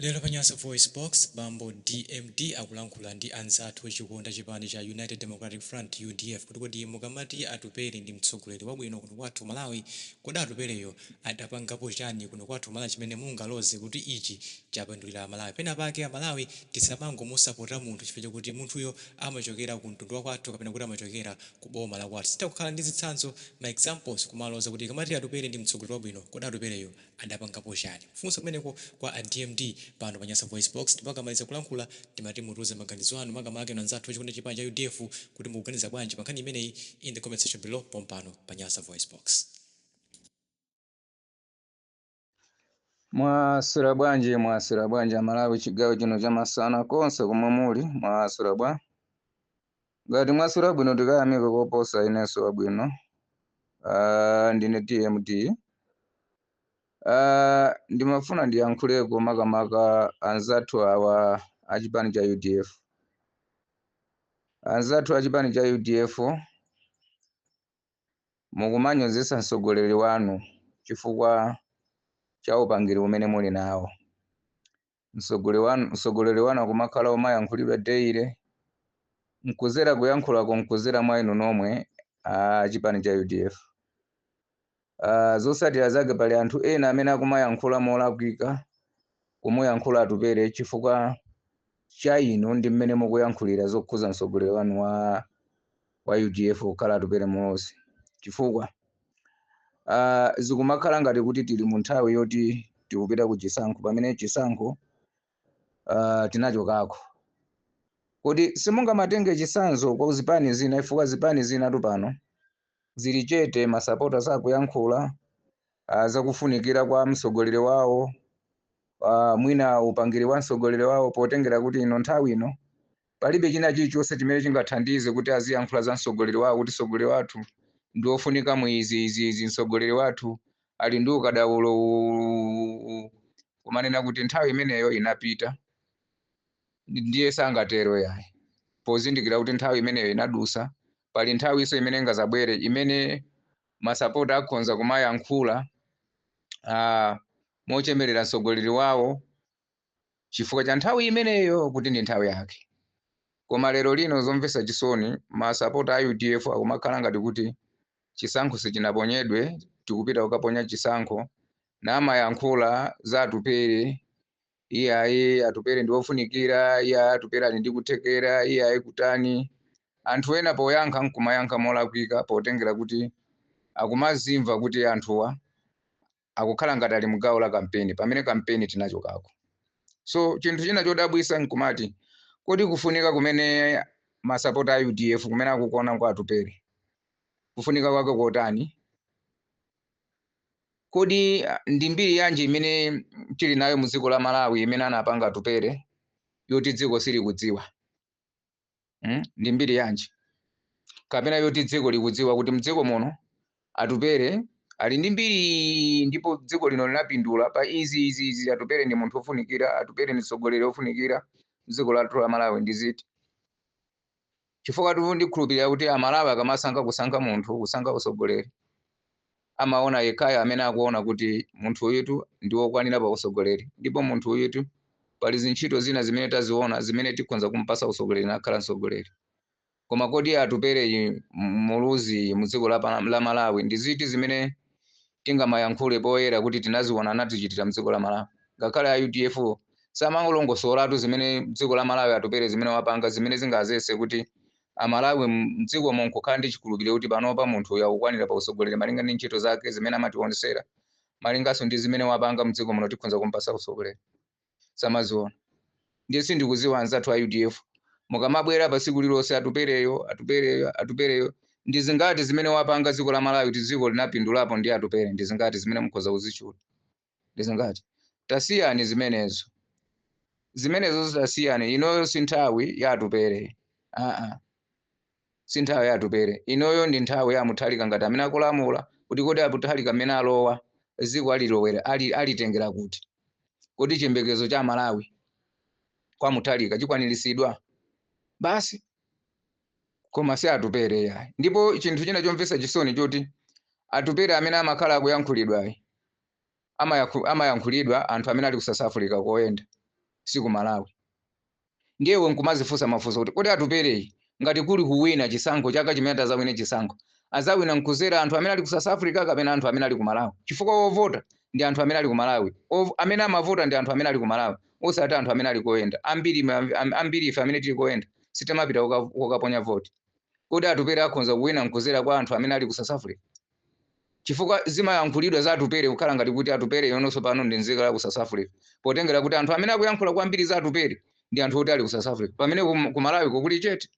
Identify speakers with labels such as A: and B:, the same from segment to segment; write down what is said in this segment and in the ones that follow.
A: Lero panyasa voice box bambo DMD akulankhula ndi anzathu ochikonda chipani cha United Democratic Front UDF kuti kodi mukamati atupere ndi mtsogoleri wabwino kuno kwathu Malawi kodi atupereyo adapangapo chani kuno kwathu Malawi chimene mungaloze kuti ichi chapindulira Malawi pena pake Malawi tisamangomusapota munthu chifukwa chakuti munthuyo amachokera ku mtundu wa kwathu kapena kuti amachokera ku boma la kwathu sitakukhala ndi zitsanzo ma examples kumaloza kuti kamati atupere ndi mtsogoleri wabwino kodi atupereyo adapangapo chani funso kumeneko kwa DMD pano panyasa voice box tipakamaliza kulankhula timati mutuze maganizo anu makamake na anzathu ochikonda chipani cha UDF kuti mukuganiza bwanji pa nkhani imeneyi in the comment section below pompano panyasa voice box.
B: Mwasula bwanji Malawi chigawo chino cha Masana konse komwe muli mwasula bwa ngati mwasula bwino tikayamika koposa inenso wabwino ndine DMD ndimafuna ndiyankhuleko makamaka anzathu awa achipani cha UDF. Anzathu achipani cha UDF mukumanyozesa mtsogoleri wanu chifukwa cha upangiri umene muli nawo. Mtsogoleri wanu akumakhala omayankhulidwa deire mkuzera kuyankhulako mkuzera mwa inu nomwe achipani cha UDF. Zosatira zake pali anthu ena amene akumayankhula molakwika kumuyankhula atupere chifukwa cha inu ndi mmene mukuyankhulira zokhuza mtsogoleri wanu wa UDF kukhala atupere molosi chifukwa zikumakhala ngati kuti tili mu nthawi yoti tikupita ku chisankho pamene chisankho tinachokako. Kodi simungamatenge chisanzo kwa zipani zina chifukwa zipani zina pano zili chete masapota sakuyankhula zakufunikira kwa mtsogoleri wawo mwina upangiri wa mtsogoleri wawo potengera kuti ino nthawi ino palibe china chilichonse chimene chingathandize kuti aziyankhula za mtsogoleri wawo kuti mtsogoleri wathu ndi ofunika izi mtsogoleri wathu ali ndi ukadaulo kumanena kuti nthawi imeneyo inapita ndiye sangatero yayi pozindikira kuti nthawi imeneyo inadusa pali nthawi iso imene ngazabwere imene masapota akhonza kumayankhula mochemerera mtsogoleri wawo chifukwa cha nthawi imeneyo kuti ndi nthawi yake. Koma lero lino zomvesa chisoni masapota a UDF akumakhala ngati kuti chisankho sichinaponyedwe tikupita kukaponya chisankho na amayankhula za atupere iyayi atupere ndi ofunikira iya atupere ali ndi kuthekera iyayi kutani. Anthu ena poyankha nkumayankha molakwika potengera kuti akumazimva kuti anthuwa akukhala ngati ali mugawo la kampeni pamene kampeni tinachokako. So chinthu china chodabwisa nkumati kodi kufunika kumene masapota a UDF kumene akukuona kwa atupere kufunika kwake kotani? Kodi ndi mbiri yanji imene tili nayo mu dziko la Malawi imene anapanga atupere yoti dziko sili kudziwa? Ndi mbiri yanji kapena yoti dziko likudziwa kuti mdziko muno atupere ali ndi mbiri ndipo dziko lino linapindula pa izi atupere ndi munthu ofunikira atupere ndi mtsogoleri ofunikira dziko lathu la Malawi ndi ziti? Chifukwa ndikhulupirira kuti Amalawi akamasankha kusankha munthu kusankha utsogoleri amaona yekhayo amene akuona kuti munthu uyu ndi wokwanira pa utsogoleri ndipo munthu uyu pali zintchito zina zimene taziona zimene tikhonza kumpasa utsogoleri nakhala mtsogoleri. Koma kodi atupere muluzi mu dziko la Malawi ndi ziti zimene tingamayankhule poyera kuti tinaziona natichitira mdziko la Malawi? Ngakhale a UDF samangolongosolatu zimene dziko la Malawi atupere zimene wapanga zimene zingazese kuti Amalawi mdziko monkukhala ndi chikhulupiriro kuti panopa munthu uyu akukwanira pa utsogoleri malinga ndi ntchito zake zimene amationesera malinganso ndi zimene wapanga mdziko muno tikhonza kumpasa utsogoleri samaziona. Ndiye sindikuziwa anzathu a UDF mukamabwera pa tsiku lilonse atupereyo ndi zingati zimene wapanga dziko la Malawi kuti dziko linapindulapo ndi atupere ndi zingati zimene mukhoza kuzichula? Ndi zingati? Tasiyani zimenezo tasiyani. Inoyo si nthawi ya atupere si nthawi ya atupere. Inoyo ndi nthawi ya Mutharika ngati amene akulamula kuti kodi Mutharika amene alowa dziko alilowera alitengera kuti kodi chiyembekezo cha Malawi kwa Mutharika chikwaniritsidwa basi? Koma si atupere yayi. Ndipo chinthu china chomvesa chisoni choti atupere amene amakhala akuyankhulidwa amayankhulidwa anthu amene ali ku South Africa koyenda siku Malawi. Ndiye nkumazifunsa mafunso kuti kodi Atupere ngati kuli kuwina chisankho chaka chimene azawine chisankho azawina nkuzera anthu amene ali ku South Africa kapena anthu amene ali ku Malawi, chifukwa ovota ndi anthu amene ali ku Malawi, amene amavota ndi anthu amene ali ku Malawi, osati anthu amene ali koyenda. Ambiri ife amene tili koyenda sitimapita kukaponya voti. Kodi Atupere akhonza kuwina nkuzera kwa anthu amene ali ku South Africa? Chifukwa zimayankhulidwa za Atupere kukhala ngati kuti Atupere yonso pano ndi nzika la ku South Africa, potengera kuti anthu amene akuyankhula kwambiri za Atupere ndi anthu oti ali ku South Africa, pamene ku Malawi kuli chete.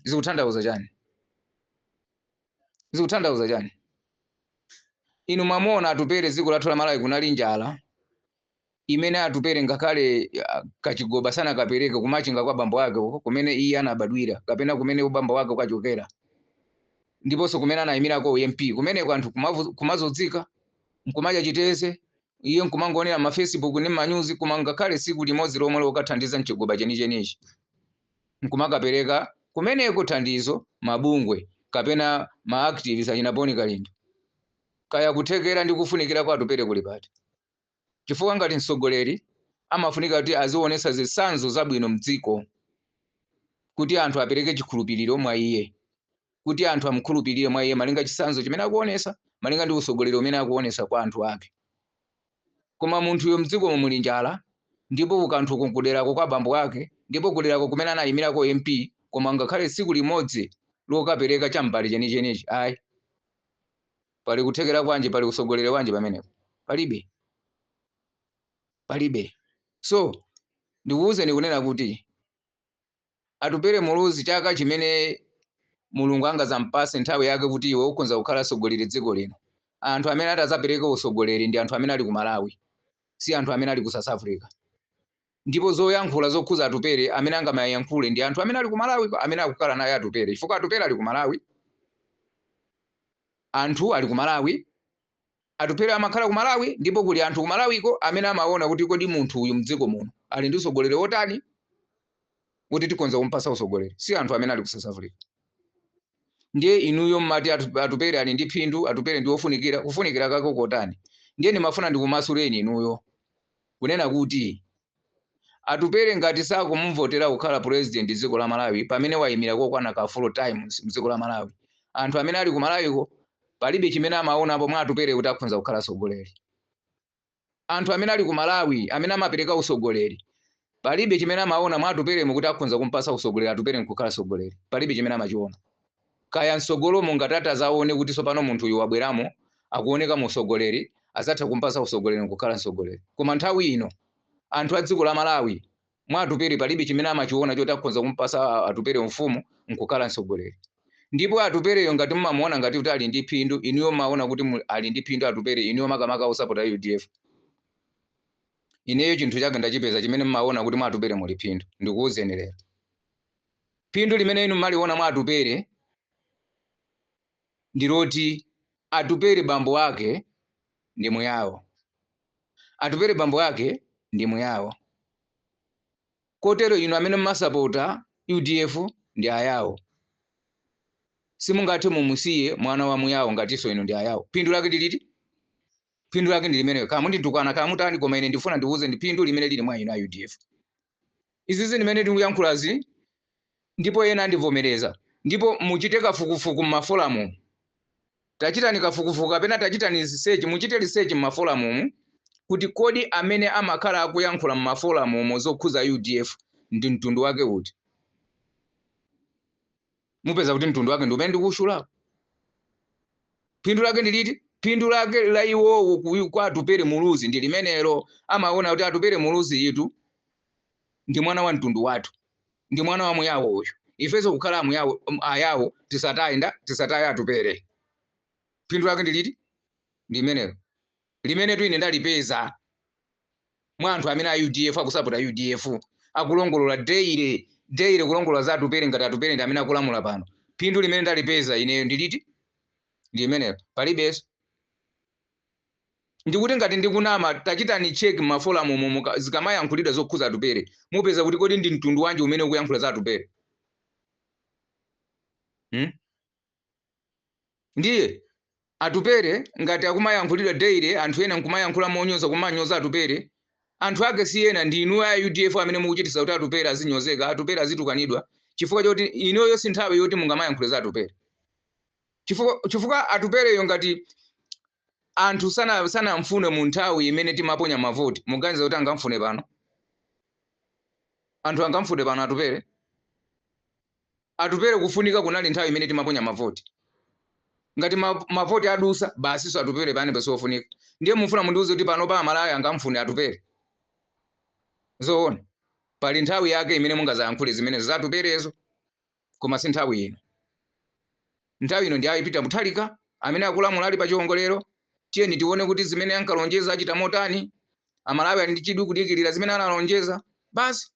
B: Zikutanthauza chani? Zikutanthauza chani? Inu mamuona Atupere dziko lathu la Malawi kunali njala imene Atupere ngakhale kachigoba sana kapereke kumachinga kwa bambo wake kumene iye anabadwira kapena kumene ubambo wake kwachokera, ndiponso kumene anayimirako UMP kumene anthu kumazodzika nkumadya chiteze, iye nkumangonera ma Facebook ndi ma news kumangakhale siku limodzi lomwe lokathandiza mchigoba chenichenichi nkumakapereka kumeneko thandizo mabungwe kapena ma activists achina Boni Kalimba. Kaya kuthekera ndi kufunikira kwa Atupere kuli pati? Chifukwa ngati mtsogoleri amafunika kuti azionesa zitsanzo zabwino mdziko, kuti anthu apereke chikhulupiriro mwa iye, kuti anthu amkhulupirire mwa iye malinga chitsanzo chimene akuonesa, malinga ndi utsogoleri umene akuonesa kwa anthu ake. Koma munthuyo mdziko muli njala, ndipo ukanthu kunkuderako kwa bambo wake, ndipo kuderako kumene anayimirako MP, koma ngakhale tsiku limodzi lokapereka cham'mbali chenichenichi, ayi. Pali kuthekera kwanji, pali utsogoleri wanji pamenepo? Palibe. Palibe. So ndikuwuzeni kunena kuti Atupere Muluzi chaka chimene Mulungu angazampase nthawi yake kuti iwe ukhonza kukhala tsogoleri dziko lino, anthu amene atazapereka utsogoleri ndi anthu amene ali ku Malawi, si anthu amene ali ku South Africa. Ndipo zoyankhula zokhuza Atupere amene angamayankhule ndi anthu amene ali ku Malawi, amene akukhala naye Atupere, chifukwa Atupere ali ku Malawi, anthu ali ku Malawi, Atupere amakhala ku Malawi, ndipo kuli anthu ku Malawiko amene amaona kuti kodi munthu uyu mdziko muno ali ndi utsogoleri wotani kuti tikonza kumpasa utsogoleri, si anthu amene ali ku South Africa. Ndiye inuyo mmati Atupere ali ndi phindu, Atupere ndi ofunikira, kufunikira kako kotani? Ndiye ndimafuna ndikumasuleni inuyo kunena kuti Atupere ngati sakumuvotera kukhala president dziko la Malawi pamene wayimira kokwana ka full time mdziko la Malawi, anthu amene ali ku Malawiko palibe chimene amaonapo mwa Atupere kuti akhonza kukhala tsogoleri. Anthu amene ali ku Malawi amene amapereka utsogoleri palibe chimene amaona mwa Atupere kuti akhonza kumpasa utsogoleri Atupere nkukhala tsogoleri, palibe chimene amachiona. Kaya mtsogolomo ngati atazaone kuti sopano munthu uyu wabweramo akuoneka mu utsogoleri, azatha kumpasa utsogoleri nkukhala tsogoleri. Koma nthawi ino anthu a dziko la Malawi mwa Atupere palibe chimene amachiona choti akhonza kumpasa Atupere mfumu nkukhala tsogoleri. Ndipo Atupereyo ngati mmamuona ngati kuti ali ndi phindu, inuyo maona kuti ali ndi phindu Atupere, inuyo makamaka usapota UDF. Ineyo chinthu chake ndachipeza chimene mmaona kuti mwa Atupere muli phindu, ndikuwuzeni lero. Phindu limene inu mmaliona mwa Atupere ndiloti Atupere bambo wake ndi muyawo. Atupere bambo wake ndi muyawo. Kotero inu amene mmasapota UDF ndi ayawo. Simungathe mumusiye mwana wa muyawo ngatinso inu ndi ayawo. Phindu lake ndiliti? Phindu lake ndi limeneyo. Kama munditukana kama mutani, koma ine ndifuna ndiwuze ndi phindu limene lili mwa inu a UDF. Izizi nimene ndikuyankhulazi ndipo ena andivomereza. Ndipo muchite kafukufuku m'mafolamu. Tachitani kafukufuku kapena tachitani research, muchite research m'mafolamu kuti kodi amene amakhala akuyankhula m'mafolamu zokhuza UDF ndi mtundu wake uti. Mupeza kuti mtundu wake ndi umene ndikuwutchula. Phindu lake ndiliti? Phindu lake la iwowo kwa Atupere Muluzi ndi limenelo. Amaona kuti Atupere Muluzi yitu ndi mwana wa mtundu wathu, ndi mwana wa muyawo uyu. Ifeso kukhala muyawo ayawo tisataye Atupere. Phindu lake ndiliti? Ndi limenelo. Limene tu ine ndalipeza mwa anthu amene a UDF akusapota UDF akulongolola daily kulongolola za Atupere ngati Atupere ndi amene akulamula pano. Phindu limene ndalipeza ineyo ndiliti? Ndi limenelo. Palibenso. Ndikuti ngati ndikunama tachitani check m'mafolamu zikamayankhulidwa zokhuza Atupere, mupeza kuti kodi ndi mtundu wanji umene ukuyankhula za Atupere. Ndiye Atupere ngati akumayankhulidwa daily, anthu ena nkumayankhula monyoza kumanyoza Atupere, anthu ake siyena ndi inu a UDF amene mukuchitisa kuti atupere azinyozeka, atupere azitukanidwa chifukwa choti inoyo si nthawi yoti mungamayankhule za atupere. Chifukwa atupereyo ngati anthu sanamfune mu nthawi imene timaponya mavoti, muganiza kuti angamfune pano? Anthu angamfune pano atupere? Atupere kufunika kunali nthawi imene timaponya mavoti. Ngati mavoti adusa basi so atupere pane pasofunika. Ndiye mufuna mundiuze kuti pano pa Malawi angamfune atupere? Zoona pali nthawi yake imene mungazayankhule zimene zatuperezo, koma si nthawi ino. Nthawi ino ndi ayipita Mutharika amene akulamula ali pa chiwongolero. Tiyeni tione kuti zimene ankalonjeza achita motani. Amalawi ali ndi chidwi kudikirira zimene analonjeza basi.